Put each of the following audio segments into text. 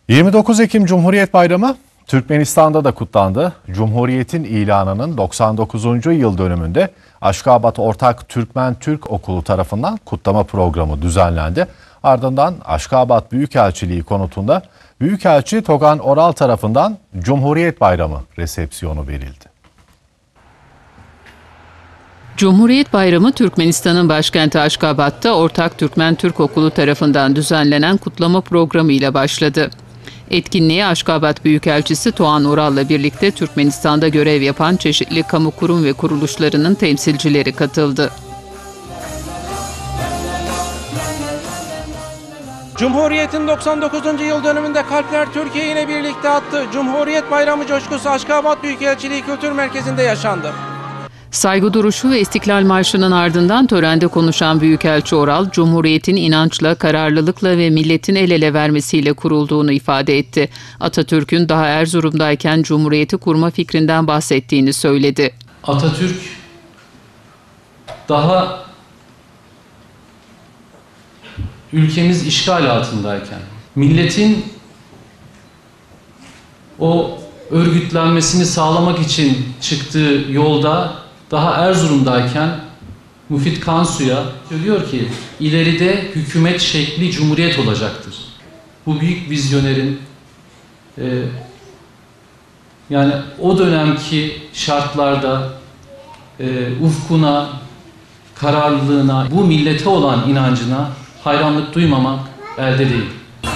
29 Ekim Cumhuriyet Bayramı Türkmenistan'da da kutlandı. Cumhuriyet'in ilanının 99. yıl dönümünde Aşkabat Ortak Türkmen-Türk Okulu tarafından kutlama programı düzenlendi. Ardından Aşkabat Büyükelçiliği konutunda Büyükelçi Togan Oral tarafından Cumhuriyet Bayramı resepsiyonu verildi. Cumhuriyet Bayramı Türkmenistan'ın başkenti Aşkabat'ta Ortak Türkmen-Türk Okulu tarafından düzenlenen kutlama programı ile başladı. Etkinliğe Aşkabat Büyükelçisi Toğan Oral'la birlikte Türkmenistan'da görev yapan çeşitli kamu kurum ve kuruluşlarının temsilcileri katıldı. Cumhuriyet'in 99. yıl dönümünde kalpler Türkiye ile birlikte attı. Cumhuriyet Bayramı coşkusu Aşkabat Büyükelçiliği Kültür Merkezi'nde yaşandı. Saygı duruşu ve İstiklal Marşı'nın ardından törende konuşan Büyükelçi Oral, Cumhuriyet'in inançla, kararlılıkla ve milletin el ele vermesiyle kurulduğunu ifade etti. Atatürk'ün daha Erzurum'dayken Cumhuriyet'i kurma fikrinden bahsettiğini söyledi. Atatürk daha ülkemiz işgal altındayken, milletin o örgütlenmesini sağlamak için çıktığı yolda daha Erzurum'dayken Müfit Kansu'ya diyor ki ileride hükümet şekli cumhuriyet olacaktır. Bu büyük vizyonerin yani o dönemki şartlarda ufkuna, kararlılığına, bu millete olan inancına hayranlık duymamak elde değil.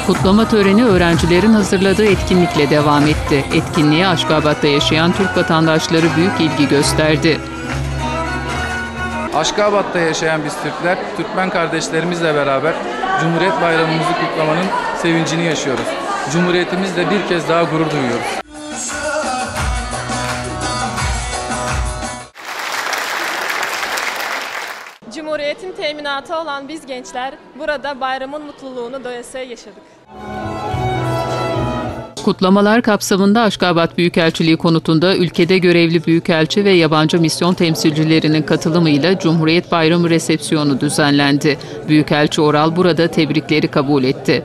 Kutlama töreni öğrencilerin hazırladığı etkinlikle devam etti. Etkinliğe Aşkabat'ta yaşayan Türk vatandaşları büyük ilgi gösterdi. Aşkabat'ta yaşayan biz Türkler, Türkmen kardeşlerimizle beraber Cumhuriyet Bayramımızı kutlamanın sevincini yaşıyoruz. Cumhuriyetimizle bir kez daha gurur duyuyoruz. Cumhuriyetin teminatı olan biz gençler burada bayramın mutluluğunu doyasıya yaşadık. Kutlamalar kapsamında Aşkabat Büyükelçiliği konutunda ülkede görevli büyükelçi ve yabancı misyon temsilcilerinin katılımıyla Cumhuriyet Bayramı resepsiyonu düzenlendi. Büyükelçi Oral burada tebrikleri kabul etti.